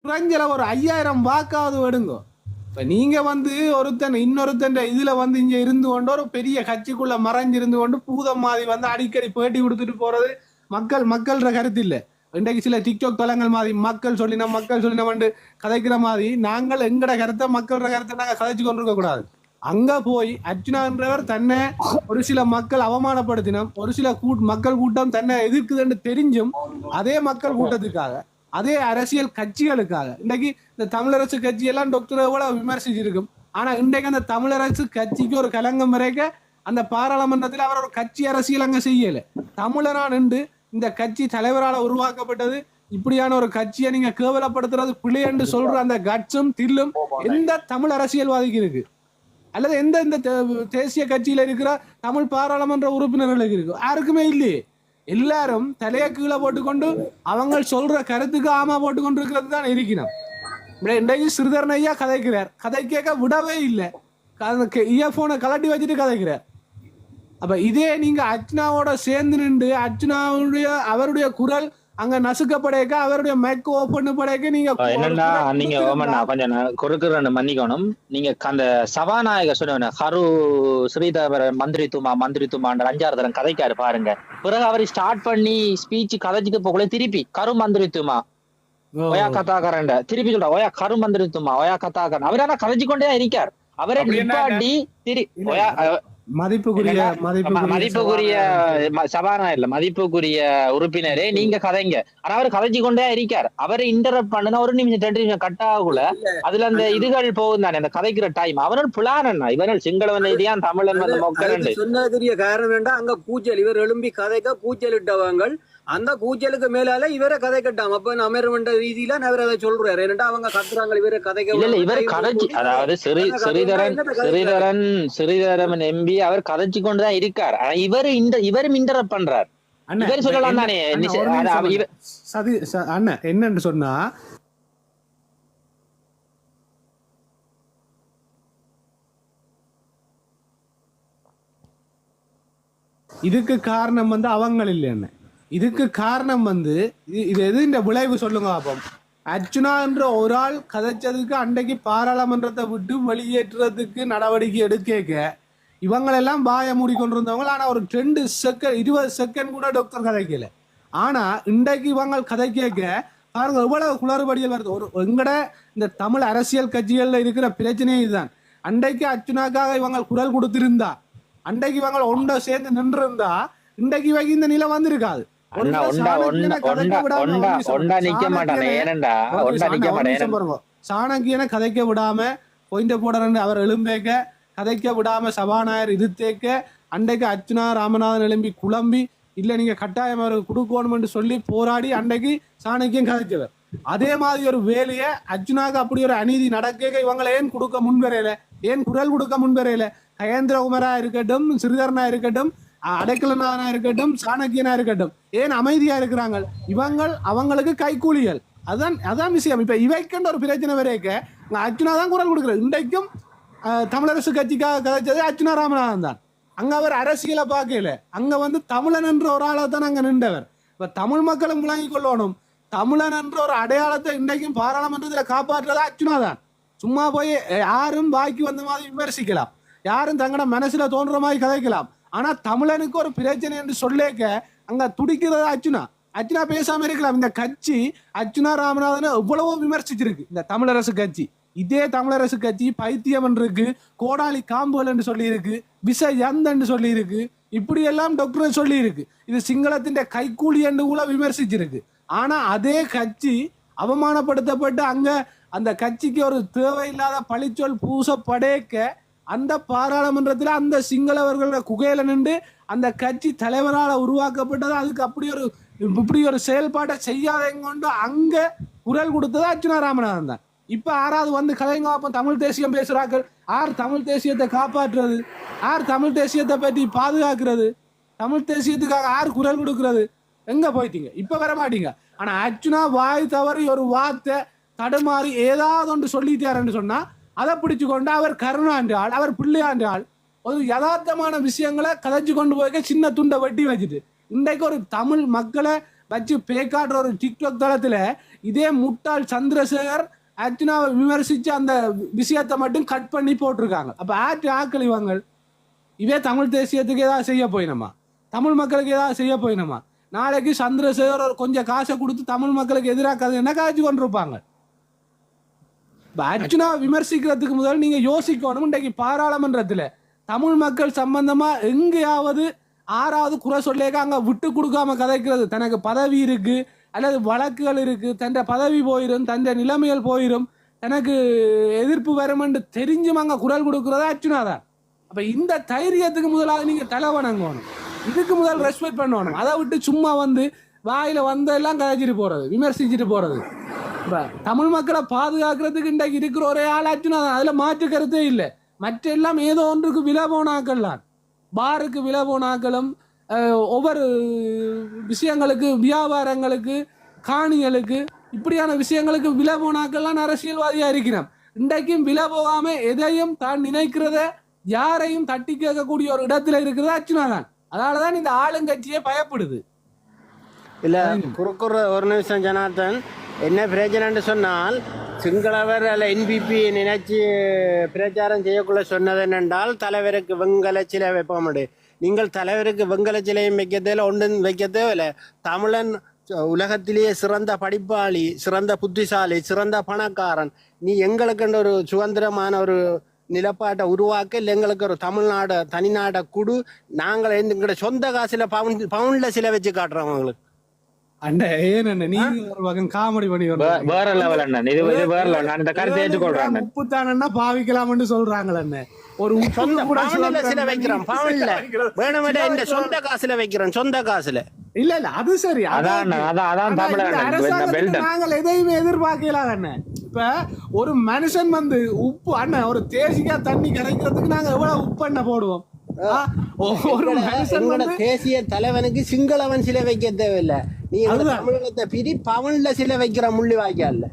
குறைஞ்சல ஒரு 5000 வாக்காவது எடுங்கோ. இப்ப நீங்க வந்து இன்னொருத்தன் இதுல வந்து இங்க இருந்து கொண்டு ஒரு பெரிய கட்சிக்குள்ள மறைஞ்சிருந்து கொண்டு பூதம் மாதிரி வந்து அடிக்கடி பேட்டி கொடுத்துட்டு போறது மக்கள்ற கருத்து இல்ல. இன்றைக்கு சில டிக்டாக் தளங்கள் மாதிரி மக்கள் சொல்லினோம் கதைக்கிற மாதிரி நாங்கள் எங்கட கருத்தை மக்களோட கருத்தை நாங்க கதைச்சு கொண்டிருக்க கூடாது. அங்க போய் அர்ச்சுனான்றவர் தன்னை ஒரு சில மக்கள் அவமானப்படுத்தினோம், ஒரு சில மக்கள் கூட்டம் தன்னை எதிர்க்குதுன்னு தெரிஞ்சும் அதே மக்கள் கூட்டத்துக்காக அதே அரசியல் கட்சிகளுக்காக இன்றைக்கு இந்த தமிழரசு கட்சி எல்லாம் டாக்டர் எவ்வளவு விமர்சிச்சிருக்கும். ஆனா இன்றைக்கு அந்த தமிழரசு கட்சிக்கு ஒரு கலங்கம் வரைக்க அந்த பாராளுமன்றத்தில் அவர் ஒரு கட்சி அரசியல் அங்க செய்யல. தமிழனா நின்று இந்த கட்சி தலைவரால் உருவாக்கப்பட்டது, இப்படியான ஒரு கட்சியை நீங்க கேவலப்படுத்துறது பிள்ளை என்று சொல்ற அந்த கட்சும் தில்லும் எந்த தமிழ் அரசியல்வாதிக்கு இருக்கு? அல்லது எந்த இந்த தேசிய கட்சியில இருக்கிற தமிழ் பாராளுமன்ற உறுப்பினர்களுக்கு இருக்கு? யாருக்குமே இல்லையே. எல்லாரும் தலையை கீழே போட்டுக்கொண்டு அவங்க சொல்ற கருத்துக்கு ஆமா போட்டுக்கொண்டு இருக்கிறது தான் இருக்கணும். இன்றைக்கு ஸ்ரீதரன் ஐயா கதைக்கிறார், கதை கேட்க விடவே இல்லை, இயர்போனை கலட்டி வச்சுட்டு கதைக்கிறார். அப்ப இதே நீங்க அர்ச்சனாவோட சேர்ந்து நின்று அவருடைய குரல் அங்க நசுக்கப்படையக்க அவருடைய மைக் ஓபன் படையக்க நீங்க என்னன்னா நீங்க கொஞ்சம் குறுக்குறன்னு மன்னிக்கணும். நீங்க அந்த சபாநாயக சொன்ன ஹரு ஸ்ரீதர மந்திரித்துமான்ற 5-6 தரம் கதைக்காரு பாருங்க. பிறகு அவர் ஸ்டார்ட் பண்ணி ஸ்பீச் கதைச்சிட்டு போகல திருப்பி கரு மந்திரித்துமா ஒயா கதாகரண்ட திருப்பி சொல்ற ஒயா கரு மந்திரித்துமா ஒயா கதாகரன் அவர் ஆனா கதைச்சு கொண்டே இருக்கார். அவரை நிப்பாட்டி மதிப்புக்குரிய சபாநாயகர் மதிப்புக்குரிய உறுப்பினரே நீங்க கதைங்க. ஆனா அவர் கதைச்சு கொண்டே இருக்கார். அவரை இன்டரப்ட் பண்ணுனா 1 நிமிஷம் 2 நிமிஷம் கட் ஆகல. அதுல அந்த இதுகள் போகும் தானே அந்த கதைக்கிற டைம். அவர்கள் புலானா இவர்கள் சிங்களவன் இதையான் தமிழன் வந்த மக்கள் சொன்னதுரிய காரணம் வேண்டாம். அங்க கூச்சல் இவர் எழும்பி கதைக்க கூச்சல் இட்டவங்க அந்த கூச்சலுக்கு மேலால இவரை கதை கட்டாம அப்ப அமர்வென்ற ரீதியில அவர் அதை சொல்றாரு. ஏன்னா அவங்க கத்துறாங்க இவரை கதைக்க இல்ல இவர் கதைச்சு அதாவது ஸ்ரீதரன் எம்பி அவர் கதைச்சு கொண்டுதான் இருக்கார். ஆனா இவரும் இன்டரப்ட் பண்றார். இவர் சொல்லலாம் தானே அண்ணன் என்னன்னு சொன்னா இதுக்கு காரணம் வந்து அவங்க இல்லைன்னு. இதுக்கு காரணம் வந்து இது எது இந்த விளைவு சொல்லுங்க பாப்போம். அர்ச்சுனா என்ற ஒரு ஆள் கதைச்சதுக்கு அன்றைக்கு பாராளுமன்றத்தை விட்டு வெளியேற்றுறதுக்கு நடவடிக்கை எடுக்க இவங்களெல்லாம் வாய மூடிக்கொண்டிருந்தவங்க. ஆனா ஒரு 2 செகண்ட் 20 செகண்ட் கூட டாக்டர் கதைக்கல. ஆனா இன்றைக்கு இவங்க கதை கேட்க பாருங்க எவ்வளவு குளறுபடிகள் வருது. ஒரு எங்கட இந்த தமிழ் அரசியல் கட்சிகள்ல இருக்கிற பிரச்சனையே இதுதான். அன்றைக்கு அர்ச்சுனாக்காக இவங்க குரல் கொடுத்திருந்தா, அன்றைக்கு இவங்க ஒன்றை சேர்ந்து நின்று இருந்தா இன்றைக்கு இவங்க இந்த நிலை வந்திருக்காது. சாணக்கியனை கதைக்க விடாம பொயிண்ட போடுற அவர் எழும்பேக்க கதைக்க விடாம சபாநாயகர் இது தேக்க அன்றைக்கு அர்ச்சுனா ராமநாதன் எழும்பி குழம்பி இல்ல நீங்க கட்டாயம் அவருக்கு கொடுக்கணும் சொல்லி போராடி அன்றைக்கு சாணக்கியம் கதைச்சவர். அதே மாதிரி ஒரு வேலையை அர்ச்சுனாக்கு அப்படி ஒரு அநீதி நடக்க இவங்களை ஏன் கொடுக்க முன்வரையில, ஏன் குரல் கொடுக்க முன்வரையில? கயேந்திரகுமாரா இருக்கட்டும், ஸ்ரீதரனா இருக்கட்டும், அடைக்கலநாதனா இருக்கட்டும், சாணக்கியனா இருக்கட்டும், ஏன் அமைதியா இருக்கிறாங்க? அவங்களுக்கு கைக்கூலிகள். அதான் விஷயம். இப்ப இவைக்குன்ற ஒரு பிரச்சனை வரைக்க அர்ச்சுனா தான் குரல் கொடுக்குறது. இன்றைக்கும் தமிழரசு கட்சிக்காக கதைச்சது அர்ச்சுனா ராமநாதன் தான். அங்க அவர் அரசியலை பார்க்கல, அங்க வந்து தமிழன் என்ற ஒரு ஆளை தான் அங்க நின்றவர். இப்ப தமிழ் மக்களும் விளங்கிக் கொள்ளணும், தமிழன் என்ற ஒரு அடையாளத்தை இன்றைக்கும் பாராளுமன்றத்தில் காப்பாற்றுறதா அர்ச்சுனா தான். சும்மா போய் யாரும் பாக்கி வந்த மாதிரி விமர்சிக்கலாம், யாரும் தங்கட மனசுல தோன்ற மாதிரி கதைக்கலாம். ஆனா தமிழனுக்கு ஒரு பிரச்சனை என்று சொல்லேக்க அங்க துடிக்கிறதா அர்ச்சுனா பேசாம இருக்கலாம். இந்த கட்சி அர்ச்சுனா ராமநாதனை எவ்வளவோ விமர்சிச்சிருக்கு இந்த தமிழரசு கட்சி. இதே தமிழரசு கட்சி பைத்தியம் இருக்கு, கோடாலி காம்புகள் என்று சொல்லி இருக்கு, விச யந்தன்னு சொல்லி இருக்கு, இப்படி எல்லாம் டாக்டர் சொல்லி இருக்கு. இது சிங்களத்தின் கைக்கூலி என்று கூட விமர்சிச்சிருக்கு. ஆனா அதே கட்சி அவமானப்படுத்தப்பட்டு அங்க அந்த கட்சிக்கு ஒரு தேவையில்லாத பழிச்சொல் பூசப்படேக்க அந்த பாராளுமன்றத்தில் அந்த சிங்களவர்களோட குகையில நின்று அந்த கட்சி தலைவரால் உருவாக்கப்பட்டது. அதுக்கு இப்படி ஒரு செயல்பாட்டை செய்யாதங்க கொண்டு அங்க குரல் கொடுத்தது அர்ச்சுனா ராமநாதன் தான். இப்ப யாராவது வந்து கலைங்க அப்ப தமிழ் தேசியம் பேசுறார்கள், யார் தமிழ் தேசியத்தை காப்பாற்றுறது, யார் தமிழ் தேசியத்தை பற்றி பாதுகாக்கிறது, தமிழ் தேசியத்துக்காக யார் குரல் கொடுக்கிறது? எங்க போயிட்டீங்க? இப்ப வர மாட்டீங்க. ஆனா அர்ச்சுனா வாய் தவறி ஒரு வார்த்தை தடுமாறி ஏதாவது ஒன்று சொல்லிட்டாருன்னு சொன்னா அதை பிடிச்சு கொண்டு அவர் கருணாண்டாள், அவர் பிள்ளையாண்டாள் ஒரு யதார்த்தமான விஷயங்களை கதைச்சு கொண்டு போய் சின்ன துண்டை வெட்டி வச்சுட்டு இன்றைக்கு ஒரு தமிழ் மக்களை வச்சு பேக்காடுற ஒரு டிக்டாக் தளத்துல இதே முட்டாள் சந்திரசேகர் அர்ச்சனாவை விமர்சிச்சு அந்த விஷயத்தை மட்டும் கட் பண்ணி போட்டிருக்காங்க. அப்ப ஆக்கள் இவே தமிழ் தேசியத்துக்கு ஏதாவது செய்ய போயினமா, தமிழ் மக்களுக்கு ஏதாவது செய்ய போயினமா? நாளைக்கு சந்திரசேகர் ஒரு கொஞ்சம் காசை கொடுத்து தமிழ் மக்களுக்கு எதிராக என்ன காய்ச்சி கொண்டிருப்பாங்க. அர்ச்சனா விமர்சிக்கிறதுக்கு முதல் நீங்க யோசிக்கணும். இன்றைக்கு பாராளுமன்றத்துல தமிழ் மக்கள் சம்பந்தமா எங்கேயாவது ஆறாவது குறை சொல்லிக்க அங்க விட்டு கொடுக்காம கதைக்கிறது. தனக்கு பதவி இருக்கு அல்லது வழக்குகள் இருக்கு, தன் பதவி போயிடும், தன் நிலைமைகள் போயிடும், தனக்கு எதிர்ப்பு வரும் என்று தெரிஞ்சும் அங்க குரல் கொடுக்கறதா அர்ச்சனா தான். அப்ப இந்த தைரியத்துக்கு முதலாவது நீங்க தலை வணங்கணும், இதுக்கு முதல் ரெஸ்பெக்ட் பண்ணணும். அதை விட்டு சும்மா வாயில வந்தெல்லாம் கதைச்சிட்டு போறது, விமர்சிச்சுட்டு போறது. இப்ப தமிழ் மக்களை பாதுகாக்கிறதுக்கு இன்றைக்கு இருக்கிற ஒரே ஆள் அர்ச்சனா தான். அதுல மாற்று கருத்தே இல்லை. மற்ற எல்லாம் ஏதோ ஒன்றுக்கு விலை போனாக்கள்லாம், பாருக்கு விலை போனாக்களும் ஒவ்வொரு விஷயங்களுக்கு, வியாபாரங்களுக்கு, காணிகளுக்கு, இப்படியான விஷயங்களுக்கு விலை போனாக்கள்லாம் அரசியல்வாதியா இருக்கிறோம். இன்றைக்கும் விலை போகாம எதையும் தான் நினைக்கிறத யாரையும் தட்டி கேட்கக்கூடிய ஒரு இடத்துல இருக்கிறதா அர்ச்சனா தான். அதனாலதான் இந்த ஆளுங்கட்சியே பயப்படுது. இல்ல குறுக்குற ஒரு நிமிஷம் ஜனார்தன், என்ன பிரச்சனைன்னு சொன்னால் சிங்களவர் அல்ல என்பிபி நினைச்சு பிரச்சாரம் செய்யக்குள்ள சொன்னது என்னென்றால் தலைவருக்கு வெங்கல சிலை வைப்ப முடியும். நீங்கள் தலைவருக்கு வெங்கல சிலையும் வைக்க தேவை, ஒன்றும் வைக்க தேவையில்லை. தமிழன் உலகத்திலேயே சிறந்த படிப்பாளி, சிறந்த புத்திசாலி, சிறந்த பணக்காரன். நீ எங்களுக்குன்ற ஒரு சுதந்திரமான ஒரு நிலப்பாட்டை உருவாக்க, இல்லை எங்களுக்கு ஒரு தமிழ்நாடு தனிநாடை குடு, நாங்கள் எங்களோட சொந்த காசுல பவுண்ட்ல சிலை வச்சு காட்டுறோம் அவங்களுக்கு. காமெடி பண்ணி வேற லெவல் அண்ணன், இது வேற லெவல். நான் இந்த கருத்தை ஏற்றுக்கொள்றேன். உப்பு தானே பாவிக்கலாம்னு சொல்றாங்களே, ஒரு சில வைக்கிறோம் பவுண்ட்ல, வேணுமெண்டா இந்த சொந்த காசுல வைக்கிறோம், சொந்த காசுல. இல்ல இல்ல அது சரி, அதான் நாங்கள் எதையுமே எதிர்பார்க்கலாம் அண்ணன். இப்ப ஒரு மனுஷன் உப்பு அண்ணன் ஒரு தேசிக்கா தண்ணி கிடைக்கிறதுக்கு நாங்க எவ்வளவு உப்பு எண்ணெய் போடுவோம். ஒரு தேசிய தலைவனுக்கு சிங்களவன் சிலை வைக்க தேவையில்லை. நீ தமிழகத்தை பிரி பவுன்ல சிலை வைக்கிற முள்ளி வாய்க்கால.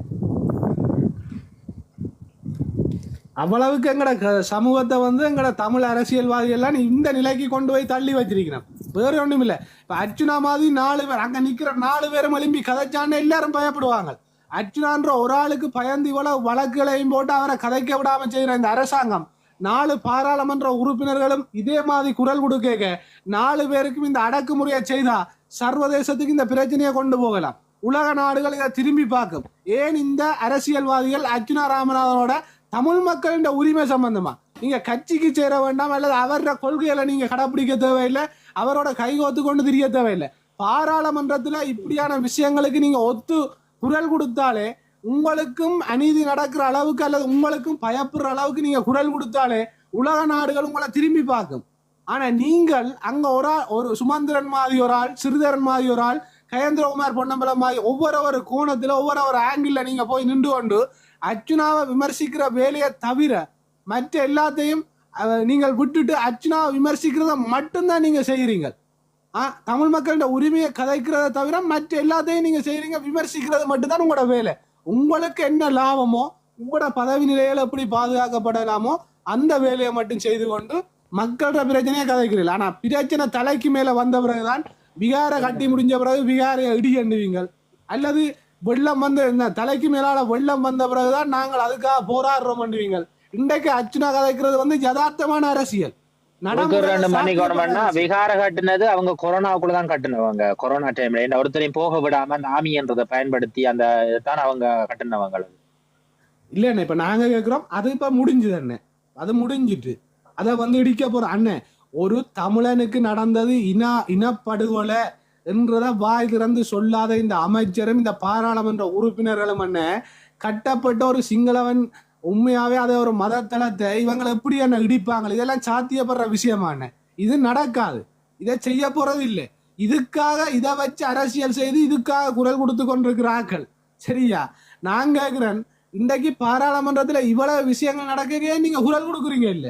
அவ்வளவுக்கு எங்கட சமூகத்தை எங்கட தமிழ் அரசியல்வாதி எல்லாம் இந்த நிலைக்கு கொண்டு போய் தள்ளி வச்சிருக்கிறோம். வேற ஒண்ணும் இல்ல. இப்ப அர்ச்சனா மாதிரி 4 பேர் அங்க நிக்கிற 4 பேரும் எழும்பி கதைச்சான்னு எல்லாரும் பயப்படுவாங்க. அர்ச்சனான்ற ஒரு ஆளுக்கு பயந்து இவ்வளவு வழக்குகளையும் போட்டு அவரை கதைக்க விடாம செய்யற இந்த அரசாங்கம் 4 பாராளுமன்ற உறுப்பினர்களும் இதே மாதிரி குரல் கொடுக்க 4 பேருக்கும் இந்த அடக்குமுறையை செய்தா சர்வதேசத்துக்கு இந்த பிரச்சனையை கொண்டு போகலாம். உலக நாடுகள் இதை திரும்பி பார்க்கும். ஏன் இந்த அரசியல்வாதிகள் அர்ச்சனா ராமநாதனோட தமிழ் மக்களின் உரிமை சம்பந்தமா நீங்க கட்சிக்கு சேர வேண்டாம், அல்லது அவரோட கொள்கைகளை நீங்க கடைபிடிக்க தேவையில்லை, அவரோட கைகோத்து கொண்டு திரிய தேவையில்லை. பாராளுமன்றத்துல இப்படியான விஷயங்களுக்கு நீங்க ஒத்து குரல் கொடுத்தாலே, உங்களுக்கும் அநீதி நடக்கிற அளவுக்கு அல்லது உங்களுக்கும் பயப்படுற அளவுக்கு நீங்க குரல் கொடுத்தாலே உலக நாடுகள் உங்களை திரும்பி பார்க்கும். ஆனா நீங்கள் அங்க ஒரு சுமந்திரன் மாதிரி ஒரு ஆள், சிறிதரன் மாதிரி ஒரு ஆள், கயேந்திரகுமார் பொன்னம்பலம் மாதிரி ஒவ்வொரு கோணத்துல ஒவ்வொரு ஆங்கிள் நீங்க போய் நின்று கொண்டு அர்ச்சனாவை விமர்சிக்கிற வேலையை தவிர மற்ற எல்லாத்தையும் நீங்கள் விட்டுட்டு அர்ச்சனாவை விமர்சிக்கிறத மட்டும்தான் நீங்க செய்யறீங்க. தமிழ் மக்களோட உரிமையை கதைக்கிறத தவிர மற்ற எல்லாத்தையும் நீங்க செய்யறீங்க, விமர்சிக்கிறது மட்டும்தான் உங்களோட வேலை. உங்களுக்கு என்ன லாபமோ, உங்களோட பதவி நிலையில எப்படி பாதுகாக்கப்படலாமோ அந்த வேலையை மட்டும் செய்து கொண்டு மக்களோட பிரச்சனையை கதைக்கிறீர்கள். ஆனா பிரச்சனை தலைக்கு மேல வந்த பிறகுதான் விகாரை கட்டி முடிஞ்ச பிறகு விகாரை இடி எண்ணுவீங்கள், அல்லது வெள்ளம் இந்த தலைக்கு மேலால வெள்ளம் வந்த பிறகுதான் நாங்கள் அதுக்காக போராடுறோம் பண்ணுவீங்கள். இன்றைக்கு அர்ச்சனா கதைக்கிறது யதார்த்தமான அரசியல். விகார கட்டுனது அவங்க கொரோனாவுக்குள்ளதான் கட்டுனவங்க. கொரோனா டைம்ல ஒருத்தரையும் போக விடாம அந்த ஆமின்றதை பயன்படுத்தி அந்த தான் அவங்க கட்டுனவங்க. இல்ல இப்ப நாங்க கேக்குறோம், அது இப்ப முடிஞ்சது அண்ணன், அது முடிஞ்சிட்டு அதை இடிக்க போற அண்ணன். ஒரு தமிழனுக்கு நடந்தது இனப்படுகொலை என்றத வாய் திறந்து சொல்லாத இந்த அமைச்சரும் இந்த பாராளுமன்ற உறுப்பினர்களும் கட்டப்பட்ட ஒரு சிங்களவன் உண்மையாவே அதை ஒரு மதத்தளத்தை இவங்களை எப்படி என்ன இடிப்பாங்க? இதெல்லாம் சாத்தியப்படுற விஷயமான இது நடக்காது, இதை செய்ய போறது இல்லை. இதுக்காக இதை வச்சு அரசியல் செய்து இதுக்காக குரல் கொடுத்து கொண்டிருக்கிற ஆக்கள். சரியா? நான் கேட்கிறேன், இன்றைக்கு பாராளுமன்றத்துல இவ்வளவு விஷயங்கள் நடக்க நீங்க குரல் கொடுக்குறீங்க இல்ல?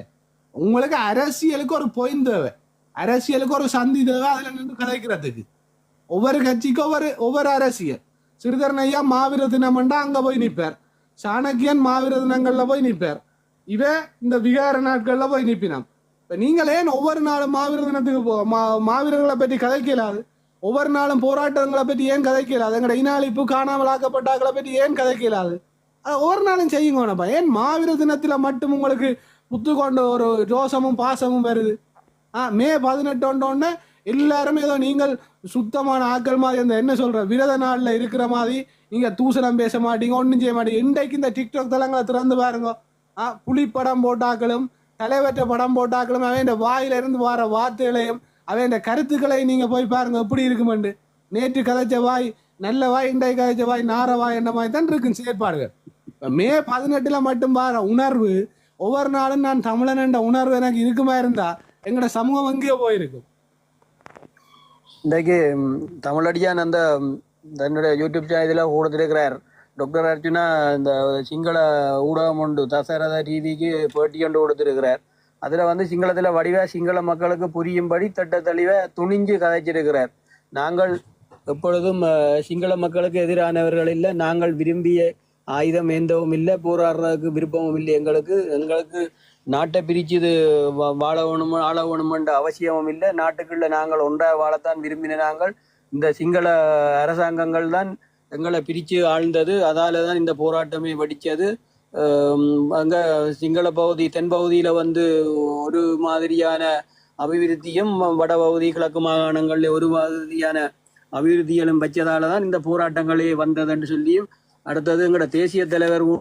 உங்களுக்கு அரசியலுக்கு ஒரு பொயின் தேவை, அரசியலுக்கு ஒரு சந்தி தேவை. அதுல நின்று கதைக்கிறதுக்கு ஒவ்வொரு கட்சிக்கும் ஒவ்வொரு அரசியல். சிறிதரன் ஐயா மாவீர தினம்ண்டா அங்க போய் நிற்பார், சாணக்கியன் மாவீர தினங்கள்ல போய் நிற்பார், இவன் இந்த விகார நாட்கள்ல போய் நிற்பினான். இப்ப நீங்களே ஒவ்வொரு நாளும் மாவீர தினத்துக்கு மாவீரர்களை பற்றி கதைக்கலாது? ஒவ்வொரு நாளும் போராட்டங்களை பற்றி ஏன் கதைக்கலாது? எங்கட இனாளிப்பு காணாமல் ஆக்கப்பட்டாக்களை பற்றி ஏன் கதைக்கலாது? ஒவ்வொரு நாளும் செய்யுங்கப்பா. ஏன் மாவீர தினத்துல மட்டும் உங்களுக்கு புத்து கொண்ட ஒரு ரோசமும் பாசமும் வருது? மே 18 எல்லாருமே ஏதோ நீங்கள் சுத்தமான ஆக்கள் மாதிரி அந்த என்ன சொல்ற விரத நாள்ல இருக்கிற மாதிரி நீங்க தூசணம் பேச மாட்டீங்க, ஒன்றும் செய்ய மாட்டீங்க. இன்றைக்கு இந்த டிக்டாக் தளங்களை திறந்து பாருங்க. புலி படம் போட்டாக்களும் தலைவற்ற படம் போட்டாக்களும் அவன் வாயில இருந்து வர வார்த்தைகளையும் அவன் கருத்துக்களை நீங்க போய் பாருங்க எப்படி இருக்குமெண்டு. நேற்று கதைச்ச வாய் நல்ல வாய், இன்றைக்கு கதைச்ச வாய் நார வாய் என்ன மாதிரி தான் இருக்குன்னு செயற்பாடுகள். மே 18 மட்டும் பாரு உணர்வு, ஒவ்வொரு நாளும் நான் தமிழன் என்ற உணர்வு எனக்கு இருக்குமா இருந்தா எங்களோட சமூகம் எங்கேயோ போயிருக்கும். இன்றைக்கு தமிழடியான் அந்த தன்னுடைய யூடியூப் சேனலில் கொடுத்திருக்கிறார். டாக்டர் அர்ஜுனா இந்த சிங்கள ஊடகம் உண்டு தசரத டிவிக்கு பேட்டி கொண்டு கொடுத்திருக்கிறார். அதில் வந்து சிங்களத்தில் வடிவாக சிங்கள மக்களுக்கு புரியும்படி தட்ட தெளிவை துணிஞ்சு கதைச்சிருக்கிறார். நாங்கள் எப்பொழுதும் சிங்கள மக்களுக்கு எதிரானவர்கள் இல்லை, நாங்கள் விரும்பிய ஆயுதம் ஏந்தவும் இல்லை, போராடுறதுக்கு விருப்பமும் இல்லை. எங்களுக்கு நாட்டை பிரிச்சு வாழ வேணும் ஆள வேணுமென்ற அவசியமும் இல்லை. நாட்டுக்குள்ள நாங்கள் ஒன்றாக வாழத்தான் விரும்பின. நாங்கள் இந்த சிங்கள அரசாங்கங்கள் தான் எங்களை பிரித்து ஆழ்ந்தது. அதால தான் இந்த போராட்டமே வெடித்தது. அங்கே சிங்கள பகுதி தென் பகுதியில் வந்து ஒரு மாதிரியான அபிவிருத்தியும், வட பகுதி கிழக்கு மாகாணங்களில் ஒரு மாதிரியான அபிவிருத்திகளும் வச்சதால தான் இந்த போராட்டங்களே வந்ததுன்னு சொல்லியும், அடுத்தது எங்களோட தேசிய தலைவர்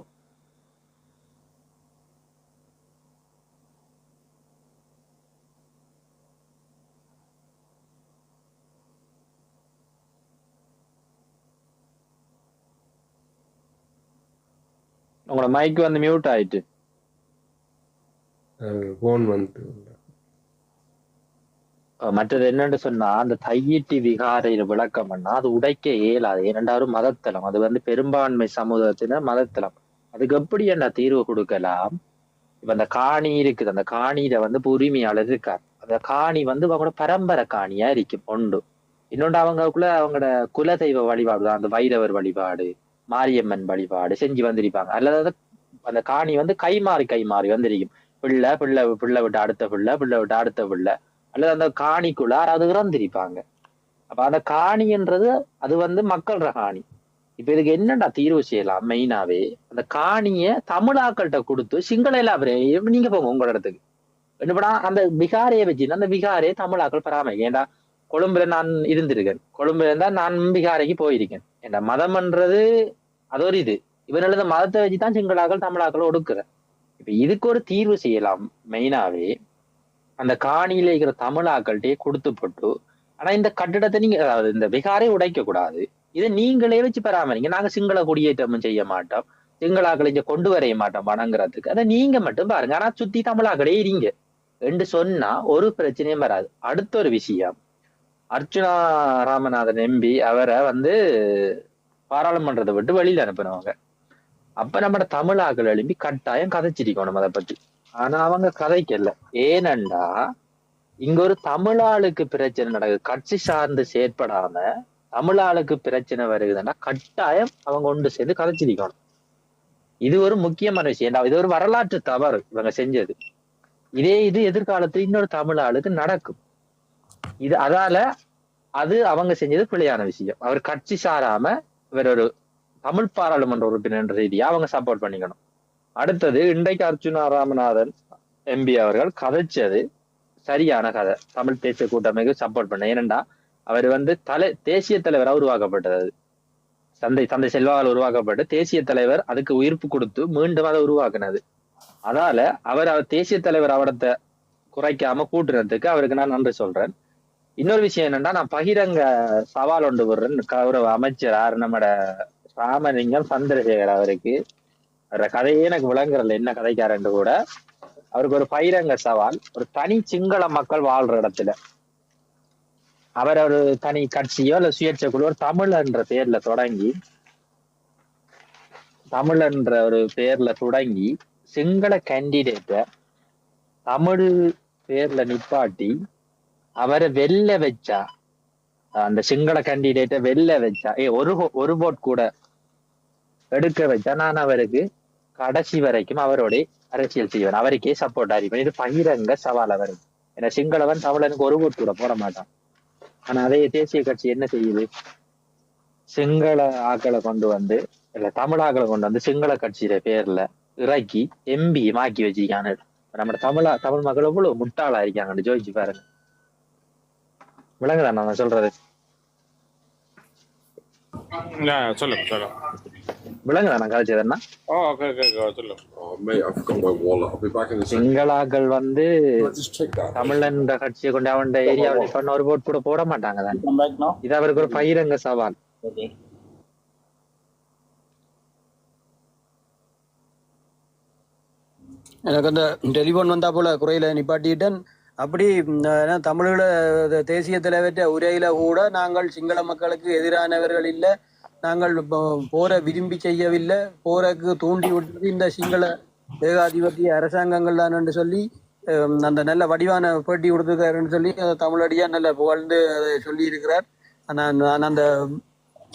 உங்களோட மைக் வந்து மியூட் ஆயிட்டு போன் வந்து. மற்றது என்னன்னு சொன்னா, அந்த தையிட்டி விகாரையில விளக்கம் பண்ணா அது உடைக்க இயலாது. இரண்டாவது மதத்தலம், அது வந்து பெரும்பான்மை சமூகத்தினர் மதத்தலம். அதுக்கு எப்படி என்ன தீர்வு கொடுக்கலாம்? இப்ப அந்த காணி இருக்குது, அந்த காணியில வந்து உரிமையாளர் இருக்கார். அந்த காணி வந்து அவங்களோட பரம்பரை காணியா இருக்கும் ஒன்று. இன்னொன்று அவங்களுக்குள்ள அவங்களோட குலதெய்வ வழிபாடு தான், அந்த வைரவர் வழிபாடு, மாரியம்மன் வழிபாடு செஞ்சு வந்திருப்பாங்க. அல்லது அந்த காணி வந்து கைமாறி வந்திருக்கும். பிள்ளை விட்டு அடுத்த பிள்ளை விட்டு அடுத்த பிள்ளை, அல்லது அந்த காணிக்குள்ள அது இறந்திருப்பாங்க. அப்ப அந்த காணின்றது அது வந்து மக்கள்ற காணி. இப்ப இதுக்கு என்னடா தீர்வு செய்யலாம்? மெயினாவே அந்த காணிய தமிழாக்கள்கிட்ட கொடுத்து சிங்கள எல்லாம் நீங்க போங்க உங்களோட இடத்துக்கு என்னப்படா அந்த விகாரையை வச்சு அந்த விகாரையை தமிழாக்கள் பராமரிக்க. ஏண்டா கொழும்புல நான் இருந்திருக்கேன், கொழும்புல இருந்தா நான் விகாரைக்கு போயிருக்கேன். ஏன்னா மதம்ன்றது அது ஒரு இது, இவர்கள் இந்த மதத்தை வச்சுதான் சிங்களாக்கள் தமிழாக்கள் ஒடுக்குற. இப்ப இதுக்கு ஒரு தீர்வு செய்யலாம். மெயினாவே அந்த காணியில இருக்கிற தமிழாக்கள்கிட்டயே கொடுத்து போட்டு, ஆனா இந்த கட்டிடத்தை நீங்க அதாவது இந்த விகாரை உடைக்க கூடாது, இதை நீங்களே வச்சு பராமரிங்க. நாங்க சிங்கள குடியேற்றமும் செய்ய மாட்டோம், சிங்களாக்களை இங்க கொண்டு வரைய மாட்டோம் வணங்குறதுக்கு, அதை நீங்க மட்டும் பாருங்க. ஆனா சுத்தி தமிழாக்களே இருங்க என்று சொன்னா ஒரு பிரச்சனையும் வராது. அடுத்த ஒரு விஷயம், அர்ச்சுனா ராமநாதன் எம்பி அவரை வந்து பாராளுமன்றத்தை விட்டு வெளியில அனுப்பினவங்க. அப்ப நம்ம தமிழாக்கள் எழுப்பி கட்டாயம் கதைச்சிருக்கணும் அதை பத்தி. ஆனா அவங்க கதைக்கல. ஏனண்டா இங்க ஒரு தமிழாளுக்கு பிரச்சனை நடக்குது, கட்சி சார்ந்து செயற்படாம தமிழாளுக்கு பிரச்சனை வருகுதுன்னா கட்டாயம் அவங்க ஒன்று சேர்ந்து கதைச்சிருக்கணும். இது ஒரு முக்கியமான விஷயம். இது ஒரு வரலாற்று தவறு இவங்க செஞ்சது. இது எதிர்காலத்துல இன்னொரு தமிழாளுக்கு நடக்கும். இது அதால அது அவங்க செஞ்சது பிழையான விஷயம். அவர் கட்சி சாராம இவர் ஒரு தமிழ் பாராளுமன்ற உறுப்பினர் ரீதியா அவங்க சப்போர்ட் பண்ணிக்கணும். அடுத்தது இன்றைக்கு அர்ச்சுனா ராமநாதன் எம்பி அவர்கள் கதைச்சது சரியான கதை. தமிழ் தேசிய கூட்டமைக்கு சப்போர்ட் பண்ண. ஏனென்றா அவர் வந்து தேசிய தலைவராக உருவாக்கப்பட்டது. தந்தை செல்வாவால் உருவாக்கப்பட்டு தேசிய தலைவர் அதுக்கு உயிர்ப்பு கொடுத்து மீண்டும் அதை உருவாக்குனது. அதால அவர் தேசிய தலைவர் அவடத்தை குறைக்காம கூட்டுறதுக்கு அவருக்கு நான் நன்றி சொல்றேன். இன்னொரு விஷயம் என்னன்னா, நான் பகிரங்க சவால் ஒன்று விடுறேன். கௌரவ அமைச்சர் நம்மட ராமலிங்கம் சந்திரசேகர் அவருக்கு கதையே எனக்கு விளங்குறல என்ன கதைக்காரன்னு கூட. அவருக்கு ஒரு பகிரங்க சவால், ஒரு தனி சிங்கள மக்கள் வாழ்ற இடத்துல அவர் ஒரு தனி கட்சியோ இல்ல சுயேட்சை குழு ஒரு தமிழ் என்ற பேர்ல தொடங்கி சிங்கள கேண்டிடேட்டை தமிழ் பேர்ல நிப்பாட்டி அவரை வெல்ல வச்சா, அந்த சிங்கள கேண்டிடேட்டை வெல்ல வச்சா, ஒரு vote கூட எடுக்க வச்சா நான் அவருக்கு கடைசி வரைக்கும் அவரோட அரசியல் செய்வேன், அவருக்கே சப்போர்ட் ஆயிருப்பேன். இது பகிரங்க சவால் அவருக்கு. ஏன்னா சிங்களவன் தமிழனுக்கு ஒரு vote கூட போட மாட்டான். ஆனா அதே தேசிய கட்சி என்ன செய்யுது, சிங்கள ஆக்களை கொண்டு வந்து இல்ல தமிழ் ஆக்களை கொண்டு வந்து சிங்கள கட்சியில பேர்ல இறக்கி எம்பி மாக்கி வச்சிருக்காங்க. நம்ம தமிழ் மக்கள் எவ்வளவு முட்டாளா இருக்காங்கன்னு ஜோதிச்சு பாருங்க. விளங்குதான் நான் சொல்றது? சொல்லுங்க. விளங்குதான் நான் கதைச்சதுன்னா? சொல்லுங்க. Mate, I forgot my wallet. I'll be back in a second. சிங்களாக்கள் வந்து Can I just check that? தமிழன் கட்சியை கொண்டு அவன் ஏரியாவில் இப்ப ஒரு போட் கூட போட மாட்டாங்க தான். இது அவருக்கு ஒரு பகிரங்க சவால். எனக்கு அந்த டெலிஃபோன் வந்தா போல குறையில நிப்பாட்டிட்டேன். அப்படி தமிழீழ தேசிய தலைவற்ற உரையில கூட நாங்கள் சிங்கள மக்களுக்கு எதிரானவர்கள் இல்லை, நாங்கள் போரை விரும்பி செய்யவில்லை, போருக்கு தூண்டி விட்டது இந்த சிங்கள ஏகாதிபத்திய அரசாங்கங்கள் தான் என்று சொல்லி அந்த நல்ல வடிவான பேட்டி கொடுத்துருக்காருன்னு சொல்லி தமிழடியா நல்ல புகழ்ந்து அதை சொல்லி இருக்கிறார். நான் அந்த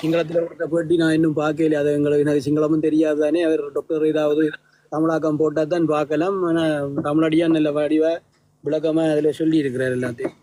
சிங்களத்தில் கொடுத்த பேட்டி நான் இன்னும் பார்க்கல. அது எனக்கு சிங்களமும் தெரியாது தானே. அவர் டாக்டர் ஏதாவது தமிழாக்கம் போட்டால் தான் பார்க்கலாம். ஆனால் தமிழடியா நல்ல வடிவா விளக்கமா அதில் சொல்லி இருக்கிறார் எல்லாத்தையும்.